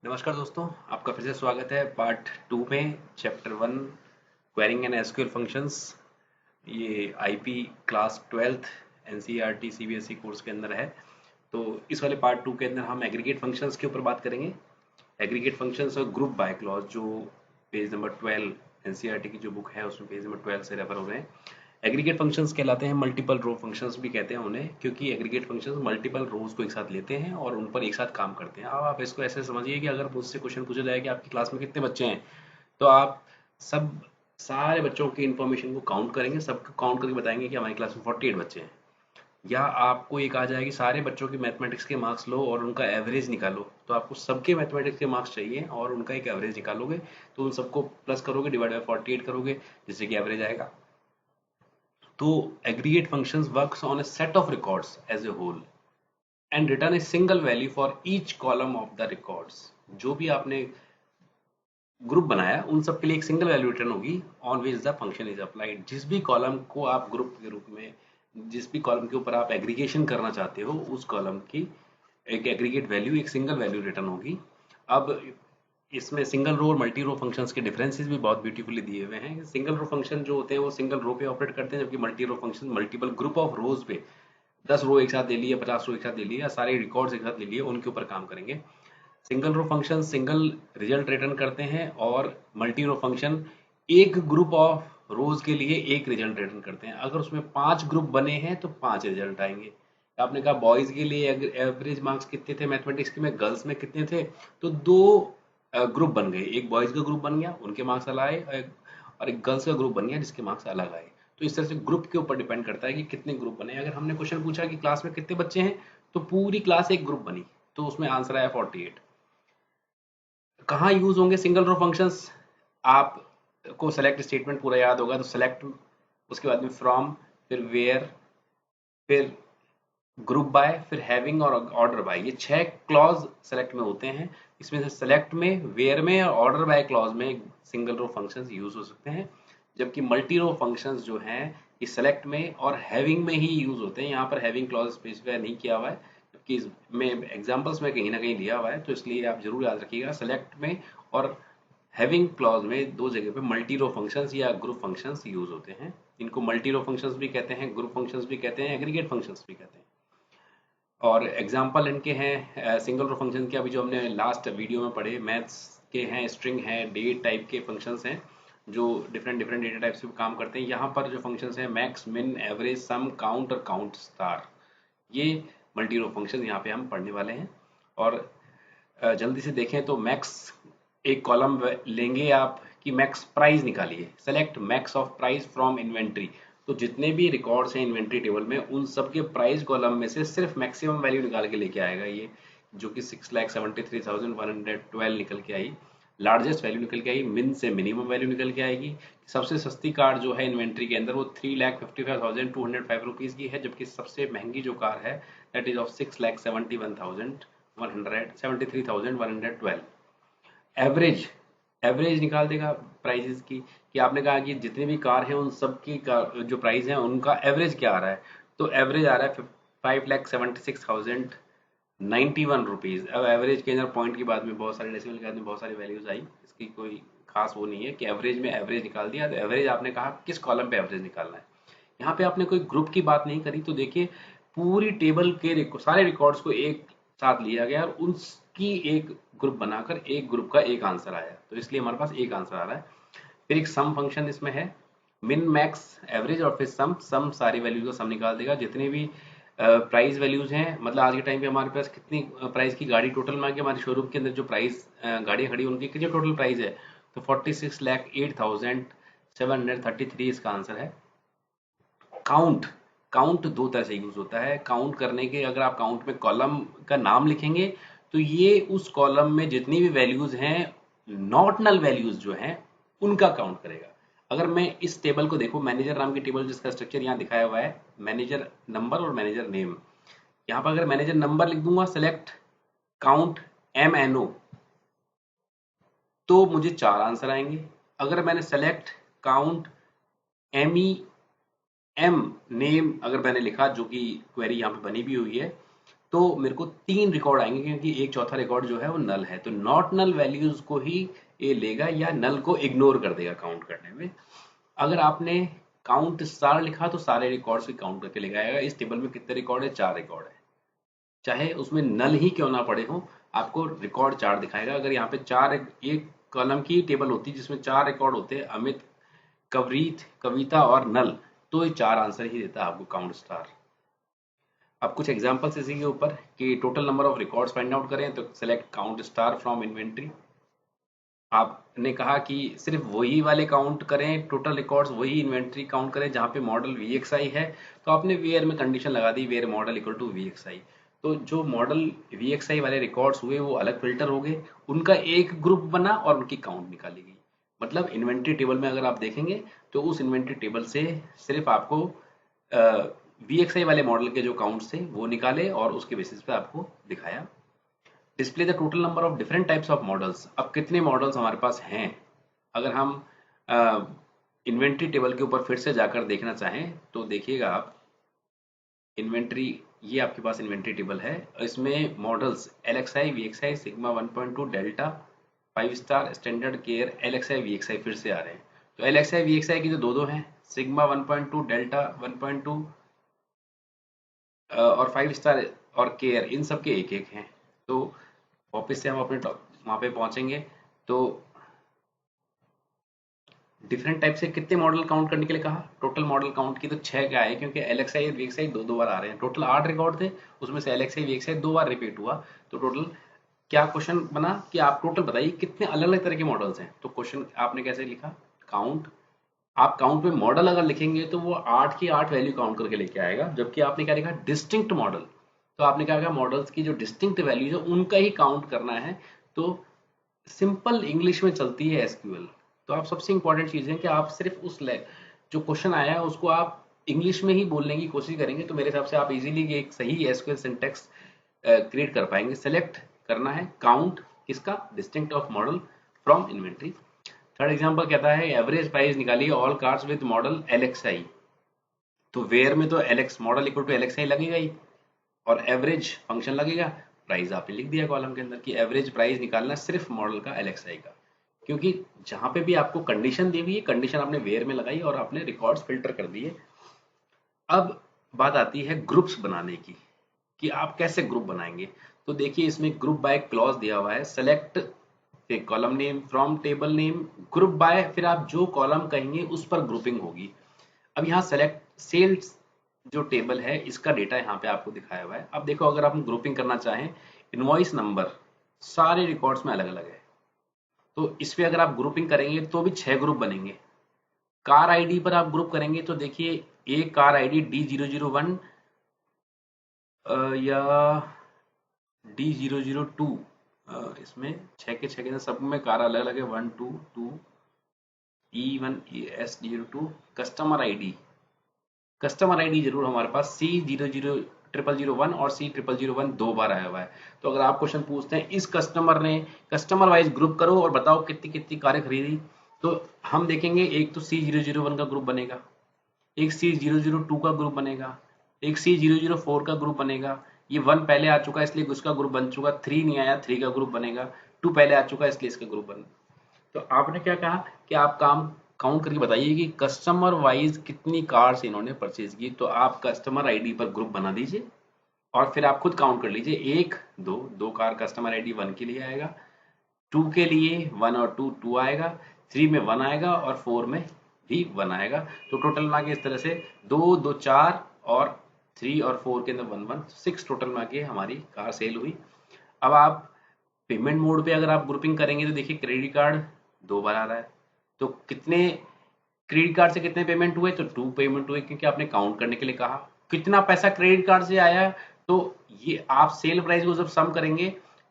नमस्कार दोस्तों, आपका फिर से स्वागत है पार्ट 2 में chapter 1 querying and SQL functions. ये IP class 12th NCERT CBSE course के अंदर है। तो इस वाले पार्ट 2 के अंदर हम एग्रीगेट फंक्शंस के ऊपर बात करेंगे। एग्रीगेट फंक्शंस और ग्रुप बाय क्लॉज, जो पेज नंबर 12 एनसीईआरटी की जो बुक है उसमें पेज नंबर 12 से रेफर हो रहे हैं। एग्रीगेट फंक्शंस कहलाते हैं, मल्टीपल रो फंक्शंस भी कहते हैं उन्हें, क्योंकि एग्रीगेट फंक्शंस मल्टीपल रोज को एक साथ लेते हैं और उन पर एक साथ काम करते हैं। अब आप इसको ऐसे समझिए कि अगर मुझसे क्वेश्चन पूछा जाए कि आपकी क्लास में कितने बच्चे हैं, तो आप सब सारे बच्चों की इन्फॉर्मेशन को काउंट करेंगे, सबको काउंट करके बताएंगे कि हमारी क्लास में 48 बच्चे हैं। या आपको ये कहा जाए कि सारे बच्चों के मैथमेटिक्स के मार्क्स लो और उनका एवरेज निकालो, तो आपको सबके मैथमेटिक्स के मार्क्स चाहिए और उनका एक एवरेज निकालोगे, तो उन सबको प्लस करोगे, डिवाइड बाय 48 करोगे, जिससे कि एवरेज आएगा। तो aggregate functions works on a set of records as a whole and return a single value for each column of the records। जो भी आपने ग्रुप बनाया उन सब के लिए एक सिंगल वैल्यू रिटर्न होगी on which the function is applied. जिस भी कॉलम को आप ग्रुप के रूप में, जिस भी कॉलम के ऊपर आप एग्रीगेशन करना चाहते हो, उस कॉलम की एक एग्रीगेट वैल्यू, एक सिंगल वैल्यू रिटर्न होगी। अब इसमें सिंगल रो और मल्टी रो फंक्शंस के डिफरेंसेस भी बहुत ब्यूटीफुली दिए हुए हैं। सिंगल रो फंक्शन जो होते हैं वो सिंगल रो पे ऑपरेट करते हैं, जबकि multi row function multiple group of rows पे, 10 रो एक साथ ले लिए, 50 रो एक साथ ले लिए, या सारे रिकॉर्ड्स एक साथ ले लिए, उनके ऊपर काम करेंगे। Single row function single result return करते हैं और मल्टी रो फंक्शन एक ग्रुप ऑफ रोज के लिए एक रिजल्ट रिटर्न करते हैं। अगर उसमें 5 ग्रुप बने हैं तो 5 रिजल्ट आएंगे। आपने कहा बॉयज के लिए एवरेज मार्क्स कितने थे मैथमेटिक्स के, में गर्ल्स में कितने थे, तो दो ग्रुप बन गए। एक बॉयज का ग्रुप बन गया, उनके मार्क्स अलग आए, और एक गर्ल्स का ग्रुप बन गया जिसके मार्क्स अलग आए। तो इस तरह से ग्रुप के ऊपर डिपेंड करता है कि कितने ग्रुप बने। अगर हमने क्वेश्चन पूछा कि क्लास में कितने बच्चे हैं, तो पूरी क्लास एक ग्रुप बनी, तो उसमें आंसर आया 48। कहाँ यूज होंगे सिंगल रो फंक्शंस? आपको सेलेक्ट स्टेटमेंट पूरा याद होगा, तो सेलेक्ट, उसके बाद में फ्रॉम, फिर वेयर, फिर ग्रुप बाय, फिर हैविंग और ऑर्डर बाय, ये 6 क्लॉज सेलेक्ट में होते हैं। इसमें से सेलेक्ट में, वेयर में और ऑर्डर बाय क्लॉज में सिंगल रो फंक्शंस यूज हो सकते हैं। जबकि मल्टी रो फंक्शंस जो हैं ये सेलेक्ट में और हैविंग में ही यूज होते हैं। यहाँ पर हैविंग क्लॉज स्पेसिफाई नहीं किया हुआ है, जबकि इसमें एग्जाम्पल्स में कहीं ना कहीं लिया हुआ है, तो इसलिए आप जरूर याद रखिएगा, सेलेक्ट में और हैविंग क्लॉज में दो जगह पे मल्टी रो फंक्शंस या ग्रुप फंक्शंस यूज होते हैं। इनको मल्टी रो फंक्शंस भी कहते हैं, ग्रुप फंक्शंस भी कहते हैं, एग्रीगेट फंक्शंस भी कहते हैं। और एग्जाम्पल इनके हैं सिंगल रो फंक्शन के, अभी जो हमने लास्ट वीडियो में पढ़े मैथ्स के हैं, स्ट्रिंग है, डेट टाइप के फंक्शंस हैं जो डिफरेंट डिफरेंट डेटा टाइप्स पे काम करते हैं। यहाँ पर जो फंक्शंस हैं मैक्स, मिन, एवरेज, सम, काउंट और काउंट स्टार, ये मल्टी रो फंक्शन यहाँ पे हम पढ़ने वाले हैं। और जल्दी से देखें तो मैक्स एक कॉलम लेंगे आप कि मैक्स प्राइस निकालिए, select max of price from inventory. तो जितने भी रिकॉर्ड्स हैं इन्वेंट्री टेबल में, उन सबके प्राइस कॉलम में से सिर्फ मैक्सिमम वैल्यू निकाल के लेके आएगा ये, जो कि 6,73,112 निकल के आई। लार्जेस्ट वैल्यू निकल के आई, मिन से मिनिमम वैल्यू निकल के आएगी। सबसे सस्ती कार जो है इन्वेंट्री के अंदर वो 3,55,205 रुपीज़ की है, जबकि सबसे महंगी जो कार है that is of 6,71,173,112। Average, average निकाल देगा प्राइजेस की, कि आपने कहा कि जितनी भी कार हैं उन सब की जो प्राइस है उनका एवरेज क्या आ रहा है, तो एवरेज आ रहा है 5,76,091 रुपीज़। अब एवरेज के अंदर पॉइंट के बाद में बहुत सारे डेसिमल के बाद में बहुत सारी वैल्यूज आई, इसकी कोई खास वो नहीं है कि एवरेज में एवरेज निकाल दिया। तो एवरेज आपने कहा किस कॉलम पे एवरेज निकालना है, यहाँ पे आपने कोई ग्रुप की बात नहीं करी, तो देखिए पूरी टेबल के सारे रिकॉर्ड्स को एक साथ लिया गया और उनकी एक ग्रुप बनाकर एक ग्रुप का एक आंसर आया, तो इसलिए हमारे पास एक आंसर आ रहा है। फिर एक सम फंक्शन इसमें है, मिन, मैक्स, एवरेज और फिर सम। सम सारी वैल्यूज का सम निकाल देगा, जितनी भी प्राइस वैल्यूज हैं, मतलब आज के टाइम पे हमारे पास कितनी प्राइस की गाड़ी टोटल में आ गई, हमारे शोरूम के अंदर जो प्राइस गाड़ियाँ खड़ी उनकी कितनी टोटल प्राइस है, तो 46,08,733 इसका आंसर है। काउंट, काउंट दो तरह से यूज होता है। काउंट करने के, अगर आप काउंट में कॉलम का नाम लिखेंगे तो ये उस कॉलम में जितनी भी वैल्यूज हैं, नॉटनल वैल्यूज जो हैं, उनका काउंट करेगा। अगर मैं इस टेबल को देखूं, मैनेजर नाम की टेबल जिसका स्ट्रक्चर यहाँ दिखाया हुआ है, मैनेजर नंबर और मैनेजर नेम, यहाँ पर अगर मैनेजर नंबर लिख दूंगा, सेलेक्ट काउंट MNO, तो मुझे 4 आंसर आएंगे। अगर मैंने सेलेक्ट काउंट MEM नेम अगर मैंने लिखा, जो कि क्वेरी यहाँ पे बनी भी हुई है, तो मेरे को 3 रिकॉर्ड आएंगे क्योंकि एक चौथा रिकॉर्ड जो है वो नल है, तो नॉट नल वैल्यूज को ही ये लेगा या नल को इग्नोर कर देगा काउंट करने में। अगर आपने काउंट स्टार लिखा तो सारे रिकॉर्ड्स की काउंट करके लेके आएगा। इस टेबल में कितने रिकॉर्ड है? 4 रिकॉर्ड है, चाहे उसमें नल ही क्यों ना पड़े हो, आपको रिकॉर्ड 4 दिखाएगा। अगर यहाँ पे 4 एक कॉलम की टेबल होती जिसमें 4 रिकॉर्ड होते, अमित, कवरीत, कविता और नल, तो ये 4 आंसर ही देता आपको काउंट स्टार। अब कुछ एग्जांपल्स इसी के ऊपर कि total number of records find out करें तो select count star from inventory. आपने कहा कि सिर्फ वही वाले काउंट करें, टोटल रिकॉर्ड्स वही इन्वेंट्री काउंट करें जहां पे मॉडल VXI है, तो आपने वेयर में कंडीशन लगा दी, where model equal to VXI। तो जो मॉडल VXI वाले रिकॉर्ड्स हुए वो अलग फिल्टर हो गए, उनका एक ग्रुप बना और उनकी काउंट निकाली गई। मतलब इन्वेंट्री टेबल में अगर आप देखेंगे तो उस इन्वेंट्री टेबल से सिर्फ आपको VXI वाले मॉडल के जो काउंट्स थे वो निकाले और उसके बेसिस पे आपको दिखाया। Display the total number of different types of models. अब कितने मॉडल्स हमारे पास हैं? अगर हम इन्वेंट्री टेबल के ऊपर फिर से जाकर देखना चाहें तो देखिएगा आप, इन्वेंट्री, ये आपके पास इन्वेंट्री टेबल है, इसमें models LXI, VXI, sigma 1.2, delta, 5 star, standard, care, LXI, VXI फिर से आ रहे हैं। तो LXI VXI की तो दो हैं, सिग्मा 1.2, डेल्टा 1.2 और 5 स्टार और केयर, इन सब के एक एक हैं। तो वापस से हम अपने वहां पे पहुंचेंगे तो डिफरेंट टाइप से कितने मॉडल काउंट करने के लिए कहा, टोटल मॉडल काउंट की तो 6 क्या है, क्योंकि LXI और VXI दो बार आ रहे हैं। टोटल 8 रिकॉर्ड थे, उसमें से LXI VXI 2 बार रिपीट हुआ। तो टोटल क्या क्वेश्चन बना कि आप टोटल बताइए कितने अलग अलग तरह के मॉडल्स हैं। तो क्वेश्चन आपने कैसे लिखा, काउंट। आप काउंट में मॉडल अगर लिखेंगे तो वो 8 की 8 वैल्यू काउंट करके लेके आएगा, जबकि आपने क्या लिखा, डिस्टिंक्ट मॉडल। तो आपने क्या कहा, मॉडल्स की जो डिस्टिंक्ट वैल्यूज है उनका ही काउंट करना है। तो सिंपल इंग्लिश में चलती है SQL। तो आप सबसे इंपॉर्टेंट चीज है कि आप सिर्फ जो क्वेश्चन आया है उसको आप इंग्लिश में ही बोलने की कोशिश करेंगे, तो मेरे हिसाब से आप इजीली एक सही SQL सिंटेक्स क्रिएट कर पाएंगे। सेलेक्ट करना है काउंट किसका, distinct of model from inventory. Third example कहता है एवरेज प्राइस निकालिए all cars with model LXI। तो वेयर में तो LX model equal to LXI लगेगा ही, और एवरेज फंक्शन लगेगा, प्राइस आपने लिख दिया कॉलम के अंदर कि एवरेज प्राइस निकालना सिर्फ मॉडल का LXI का, क्योंकि जहां पे भी आपको कंडीशन दी हुई है कंडीशन आपने वेयर में लगाई और आपने रिकॉर्ड्स फिल्टर कर दिए। अब बात आती है ग्रुप्स बनाने की कि आप कैसे ग्रुप बनाएंगे। तो देखिए इसमें ग्रुप बाय क्लॉज दिया हुआ है, select column name from table name, group by, फिर आप जो कॉलम कहेंगे उस पर ग्रुपिंग होगी। अब यहाँ सेलेक्ट सेल्स जो टेबल है इसका डेटा यहाँ पे आपको दिखाया हुआ है। अब देखो अगर आप ग्रुपिंग करना चाहें, इनवॉइस नंबर सारे रिकॉर्ड्स में अलग अलग है, तो इस पे अगर आप ग्रुपिंग करेंगे तो भी 6 ग्रुप बनेंगे। कार आईडी पर आप ग्रुप करेंगे तो देखिए एक कार आईडी D001 या D002, इसमें 6 के 6 के सब में कार अलग अलग है, 122 E1 S02। कस्टमर आईडी जरूर हमारे पास C000001 और C0001 2 बार आया हुआ है। तो अगर आप क्वेश्चन पूछते हैं इस कस्टमर ने कस्टमर वाइज ग्रुप करो और बताओ कितनी कितनी कारें खरीदी, तो हम देखेंगे एक तो C001 का ग्रुप बनेगा, एक C002 का ग्रुप बनेगा, एक C004 का ग्रुप बनेगा। ये 1 पहले आ चुका है इसलिए उसका ग्रुप बन चुका, 3 नहीं आया 3 का ग्रुप बनेगा, 2 पहले आ चुका है इसलिए इसका ग्रुप बन। तो आपने क्या कहा कि आप काम काउंट करके बताइए कि कस्टमर वाइज कितनी कार्स इन्होंने परचेज की। तो आप कस्टमर आईडी पर ग्रुप बना दीजिए और फिर आप खुद काउंट कर लीजिए, एक दो कार कस्टमर आईडी 1 के लिए आएगा, 2 के लिए 1 और 2 2 आएगा, 3 में 1 आएगा और 4 में भी 1 आएगा। तो टोटल में आगे इस तरह से 2 2 4 और 3 और 4 के अंदर 1 1 6 टोटल में आगे हमारी कार सेल हुई। अब आप पेमेंट मोड पे अगर आप ग्रुपिंग करेंगे तो देखिए क्रेडिट कार्ड 2 बार आ रहा है, तो कितने क्रेडिट कार्ड से कितने पेमेंट हुए, तो 2 पेमेंट हुए क्योंकि आपने काउंट करने के लिए कहा। कितना पैसा क्रेडिट कार्ड से आया, तो ये आप सेल प्राइस को जब सम करेंगे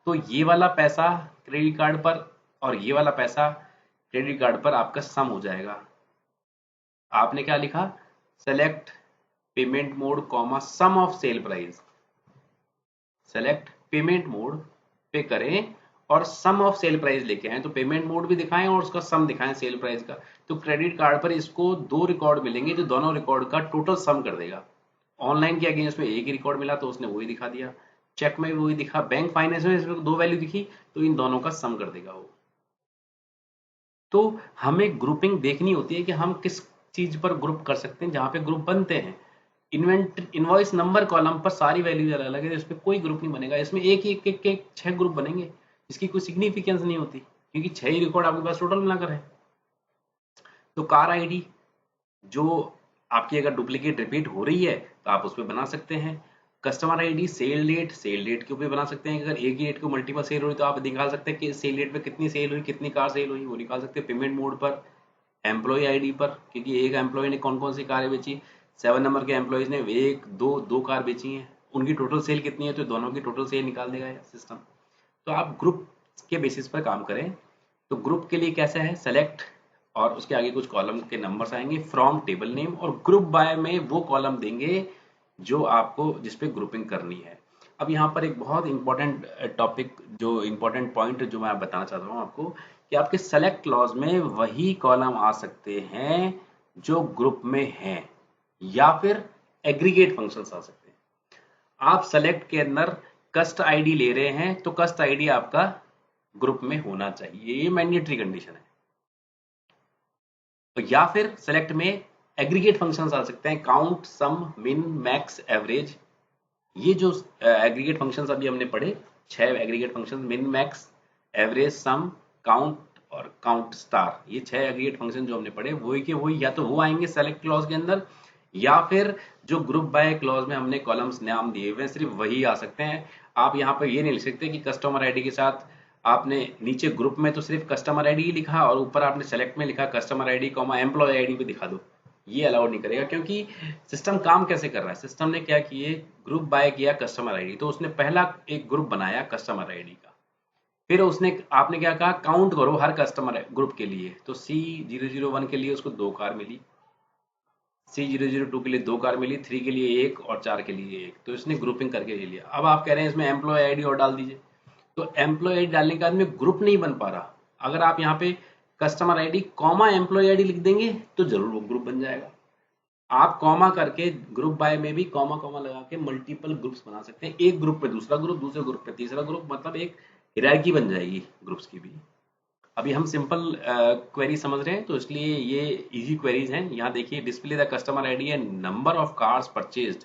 तो ये वाला पैसा क्रेडिट कार्ड पर और ये वाला पैसा क्रेडिट कार्ड पर आपका सम हो जाएगा। आपने क्या लिखा, select payment mode comma sum of sale price, select payment mode पे करें और सम ऑफ सेल प्राइस लेके आए, तो पेमेंट मोड भी दिखाएं और उसका सम दिखाएं सेल प्राइस का। तो क्रेडिट कार्ड पर इसको 2 रिकॉर्ड मिलेंगे जो दोनों रिकॉर्ड का टोटल सम कर देगा। ऑनलाइन के अगेंस्ट में एक ही रिकॉर्ड मिला तो उसने वही दिखा दिया, चेक में भी वही दिखा, बैंक फाइनेंस में इसमें 2 वैल्यू दिखी, तो इन दोनों का सम कर देगा वो। तो हमें ग्रुपिंग देखनी होती है कि हम किस चीज पर ग्रुप कर सकते हैं, जहां पे ग्रुप बनते हैं। इनवॉइस नंबर कॉलम पर सारी वैल्यूज अलग अलग है, इसमें कोई ग्रुप नहीं बनेगा, इसमें एक एक एक एक 6 ग्रुप बनेंगे, इसकी कोई सिग्निफिकेंस नहीं होती, क्योंकि 6 ही रिकॉर्ड आपके पास टोटल मिलाकर है। तो कार आईडी जो आपकी अगर डुप्लीकेट रिपीट हो रही है तो आप उस पर बना सकते हैं। कस्टमर आईडी सेल डेट के ऊपर बना सकते हैं, अगर एक ही डेट को मल्टीपल सेल हुई तो आप निकाल सकते हैं कि सेल डेट पे कितनी सेल हुई, कितनी कार सेल हुई, वो निकाल सकते हैं। पेमेंट मोड पर, एम्प्लॉय आईडी पर, क्योंकि एक एम्प्लॉय ने कौन कौन सी कारें बेची, 7 नंबर के एम्प्लॉयज ने एक दो कार बेची हैं, उनकी टोटल सेल कितनी है, तो दोनों की टोटल सेल निकाल देगा सिस्टम। तो आप ग्रुप के बेसिस पर काम करें। तो ग्रुप के लिए कैसा है, सेलेक्ट और उसके आगे कुछ कॉलम के नंबर्स आएंगे, फ्रॉम टेबल नेम, और ग्रुप बाय में वो कॉलम देंगे जो आपको जिस पे ग्रुपिंग करनी है। अब यहाँ पर एक बहुत इंपॉर्टेंट टॉपिक, जो इंपॉर्टेंट पॉइंट जो मैं बताना चाहता हूँ आपको, कि आपके सेलेक्ट क्लॉज में वही कॉलम आ सकते हैं जो ग्रुप में हैं, या फिर एग्रीगेट फंक्शंस आ सकते हैं। आप सेलेक्ट के अंदर कस्ट आईडी ले रहे हैं तो कस्ट आईडी आपका ग्रुप में होना चाहिए, ये मैंडेटरी कंडीशन है। तो या फिर सेलेक्ट में एग्रीगेट फंक्शंस आ सकते हैं, काउंट, सम, मिन, मैक्स, एवरेज। ये जो एग्रीगेट फंक्शंस अभी हमने पढ़े, 6 एग्रीगेट फंक्शंस, मिन, मैक्स, एवरेज, सम, काउंट और काउंट स्टार, ये 6 एग्रीगेट फंक्शन जो हमने पढ़े वही के वही या तो वो आएंगे सेलेक्ट क्लॉज के अंदर, या फिर जो ग्रुप बाय क्लॉज में हमने कॉलम्स नाम दिए हुए सिर्फ वही आ सकते हैं। आप यहाँ पर ये नहीं लिख सकते कि कस्टमर आईडी के साथ आपने नीचे ग्रुप में तो सिर्फ कस्टमर आईडी ही लिखा और ऊपर आपने सेलेक्ट में लिखा customer ID comma employee ID पे दिखा दो, ये अलाउड नहीं करेगा। क्योंकि सिस्टम काम कैसे कर रहा है, सिस्टम ने क्या किए, ग्रुप बाय किया कस्टमर आईडी, तो उसने पहला एक ग्रुप बनाया कस्टमर आईडी का, फिर उसने आपने क्या कहा, काउंट करो हर कस्टमर ग्रुप के लिए, तो C001 के लिए उसको 2 कार मिली, C002 के लिए 2 कार मिली, 3 के लिए 1 और 4 के लिए 1, तो इसने ग्रुपिंग करके ले लिया। अब आप कह रहे हैं इसमें एम्प्लॉय आईडी और डाल दीजिए, तो एम्प्लॉय आईडी डालने के बाद में ग्रुप नहीं बन पा रहा। अगर आप यहाँ पे customer ID comma employee ID लिख देंगे तो जरूर वो ग्रुप बन जाएगा। आप कॉमा करके ग्रुप बाय में भी कॉमा कॉमा लगा के मल्टीपल ग्रुप्स बना सकते हैं, एक ग्रुप पे दूसरा ग्रुप, दूसरे ग्रुप पे तीसरा ग्रुप, मतलब एक हिरार्की बन जाएगी ग्रुप्स की भी। अभी हम सिंपल क्वेरी समझ रहे हैं तो इसलिए ये इजी क्वेरीज हैं। यहाँ देखिए, display the customer ID and number of cars purchased.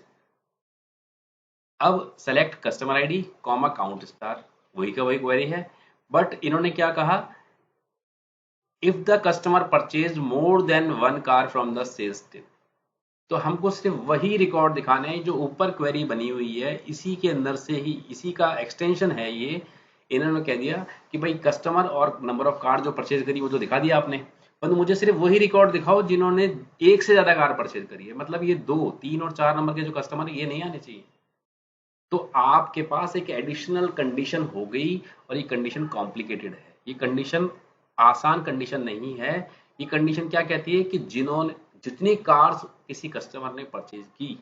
अब select customer ID comma count star, वही का वही क्वेरी है, बट इन्होंने क्या कहा, if the customer purchase more than 1 car from the sales tip. तो हमको सिर्फ वही रिकॉर्ड दिखाने हैं जो ऊपर क्वेरी बनी हुई है, इसी के अंदर से ही, इसी का एक्सटेंशन है ये। इन्होंने कह दिया कि भाई कस्टमर और नंबर ऑफ कार जो परचेज करी वो तो दिखा दिया आपने, परंतु मुझे सिर्फ वही रिकॉर्ड दिखाओ जिन्होंने एक से ज्यादा कार परचेज करी है, मतलब ये 2, 3 और 4 नंबर के जो कस्टमर है ये नहीं आने चाहिए। तो आपके पास एक एडिशनल कंडीशन हो गई, और ये कंडीशन कॉम्प्लिकेटेड है, ये कंडीशन आसान कंडीशन नहीं है। ये कंडीशन क्या कहती है कि जिन्होंने जितनी कार्स किसी कस्टमर ने परचेज की,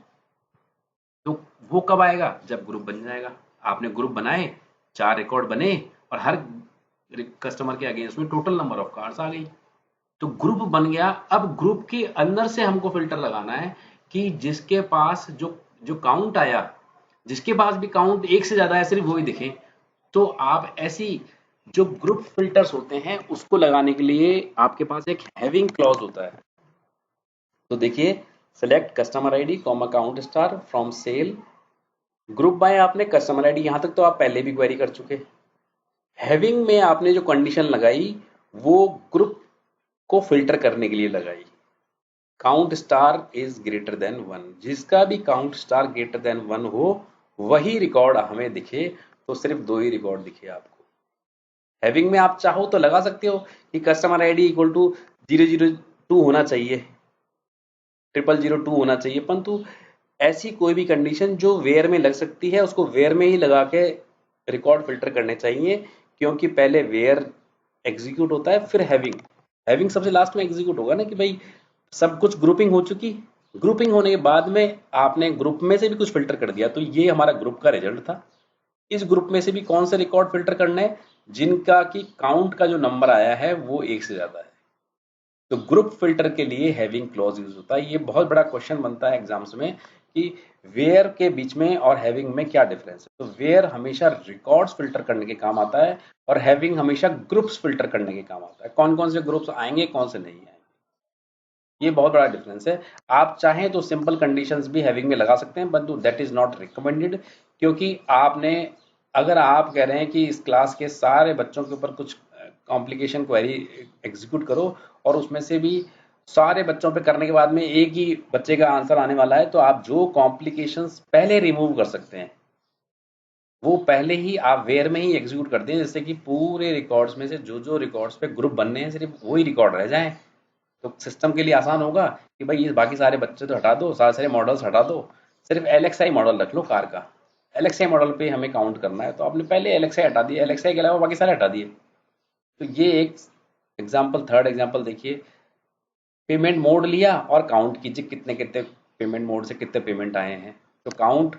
तो वो कब आएगा, जब ग्रुप बन जाएगा। आपने ग्रुप बनाए, 4 रिकॉर्ड बने, और हर कस्टमर के अगेंस्ट में टोटल नंबर ऑफ कार्स आ गई, तो ग्रुप बन गया। अब ग्रुप के अंदर से हमको फिल्टर लगाना है कि जिसके पास जो जो काउंट आया, जिसके पास भी काउंट एक से ज्यादा है सिर्फ वही दिखे। तो आप ऐसी जो ग्रुप फिल्टर्स होते हैं उसको लगाने के लिए आपके पास एक हैविंग क्लॉज होता है। तो देखिए, select customer ID comma count star from sale, group by आपने कस्टमर आईडी, यहां तक तो आप पहले भी क्वेरी कर चुके। हैविंग में आपने जो कंडीशन लगाई वो ग्रुप को फिल्टर करने के लिए लगाई, count star is greater than 1, जिसका भी काउंट स्टार ग्रेटर देन 1 हो वही रिकॉर्ड हमें दिखे। तो सिर्फ 2 ही रिकॉर्ड दिखे आपको। हैविंग में आप चाहो तो लगा सकते हो कि कस्टमर आईडी इक्वल टू 002 होना चाहिए, 0002 होना चाहिए, परंतु ऐसी कोई भी कंडीशन जो वेयर में लग सकती है उसको वेयर में ही लगा के रिकॉर्ड फिल्टर करने चाहिए, क्योंकि पहले वेयर एग्जीक्यूट होता है फिर हैविंग। हैविंग सबसे लास्ट में एग्जीक्यूट होगा ना, कि भाई सब कुछ ग्रुपिंग हो चुकी, ग्रुपिंग होने के बाद में आपने ग्रुप में से भी कुछ फिल्टर कर दिया, तो ये हमारा ग्रुप का रिजल्ट था। इस ग्रुप में से भी कौन से रिकॉर्ड फिल्टर करना है, जिनका की काउंट का जो नंबर आया है वो 1 से ज्यादा है। तो ग्रुप फिल्टर के लिए हैविंग क्लॉज यूज होता है। ये बहुत बड़ा क्वेश्चन बनता है एग्जाम्स में कि वेयर के बीच में और हैविंग में क्या डिफरेंस है। तो वेयर हमेशा रिकॉर्ड्स फिल्टर करने के काम आता है और हैविंग हमेशा ग्रुप्स फिल्टर करने के काम आता है। कौन कौन से ग्रुप्स आएंगे, कौन से नहीं आएंगे, ये बहुत बड़ा डिफरेंस है। आप चाहें तो सिंपल कंडीशंस भी हैविंग में लगा सकते हैं, परंतु दैट इज नॉट रिकमेंडेड, क्योंकि आपने, अगर आप कह रहे हैं कि इस क्लास के सारे बच्चों के ऊपर कुछ कॉम्प्लिकेशन क्वेरी एग्जीक्यूट करो और उसमें से भी सारे बच्चों पे करने के बाद में एक ही बच्चे का आंसर आने वाला है, तो आप जो कॉम्प्लिकेशंस पहले रिमूव कर सकते हैं वो पहले ही आप वेयर में ही एग्जीक्यूट कर दें, जैसे कि पूरे रिकॉर्ड्स में से जो जो रिकॉर्ड्स पे ग्रुप बनने हैं सिर्फ वही रिकॉर्ड रह जाएं। तो सिस्टम के लिए आसान होगा कि भाई ये बाकी सारे बच्चे तो हटा दो, सारे सारे मॉडल्स हटा दो, सिर्फ एलएक्सआई मॉडल रख लो कार का। एलएक्सआई मॉडल पे हमें काउंट करना है, तो आपने पहले एलएक्सआई हटा दिया, एलएक्सआई के अलावा बाकी सारे हटा दिए। तो ये एक एग्जाम्पल, थर्ड एग्जाम्पल देखिए, पेमेंट मोड लिया और काउंट कीजिए कितने कितने पेमेंट मोड से कितने पेमेंट आए हैं। तो count,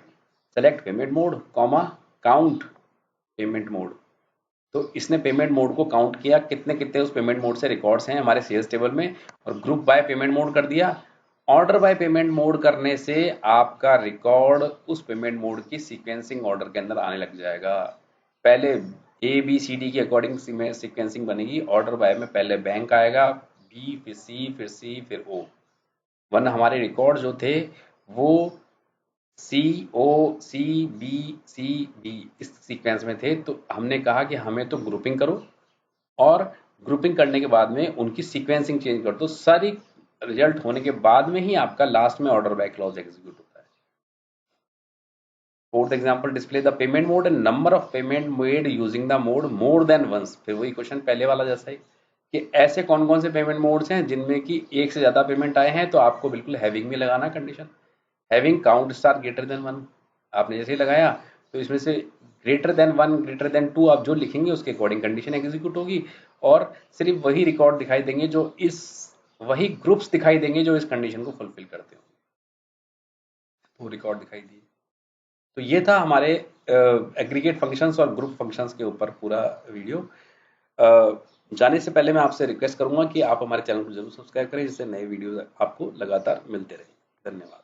select payment mode, comma, count payment mode. तो इसने पेमेंट मोड को काउंट किया, कितने कितने उस पेमेंट मोड से रिकॉर्ड्स हैं हमारे सेल्स टेबल में, और ग्रुप बाय पेमेंट मोड कर दिया। ऑर्डर बाय पेमेंट मोड करने से आपका रिकॉर्ड उस पेमेंट मोड की सीक्वेंसिंग ऑर्डर के अंदर आने लग जाएगा। पहले ए बी सी डी की अकॉर्डिंग सीक्वेंसिंग बनेगी। ऑर्डर बाय में पहले बैंक आएगा, बी, फिर सी, फिर सी, फिर ओ। वरना हमारे रिकॉर्ड जो थे वो सी ओ सी बी सी डी इस सीक्वेंस में थे। तो हमने कहा कि हमें तो ग्रुपिंग करो, और ग्रुपिंग करने के बाद में उनकी सीक्वेंसिंग चेंज कर दो। सारी रिजल्ट होने के बाद में ही आपका लास्ट में ऑर्डर बाय क्लॉज एग्जीक्यूट होता है। Fourth example, display the payment mode and number of payment made using the mode more than once. फिर वही क्वेश्चन पहले वाला जैसा ही कि ऐसे कौन कौन से पेमेंट मोड्स हैं जिनमें कि एक से ज्यादा पेमेंट आए हैं, तो आपको बिल्कुल हैविंग में लगाना condition. Having count star greater than one, आपने जैसे ही लगाया तो इसमें से greater than one, greater than two आप जो लिखेंगे उसके अकॉर्डिंग कंडीशन एग्जीक्यूट होगी, और सिर्फ वही रिकॉर्ड दिखाई देंगे जो इस, वही ग्रुप्स दिखाई देंगे जो इस कंडीशन को फुलफिल करते होंगे, वो रिकॉर्ड दिखाई दिए। तो ये था हमारे एग्रीगेट फंक्शंस और ग्रुप फंक्शंस के ऊपर पूरा वीडियो। जाने से पहले मैं आपसे रिक्वेस्ट करूंगा कि आप हमारे चैनल को जरूर सब्सक्राइब करें, जिससे नए वीडियो आपको लगातार मिलते रहे। धन्यवाद।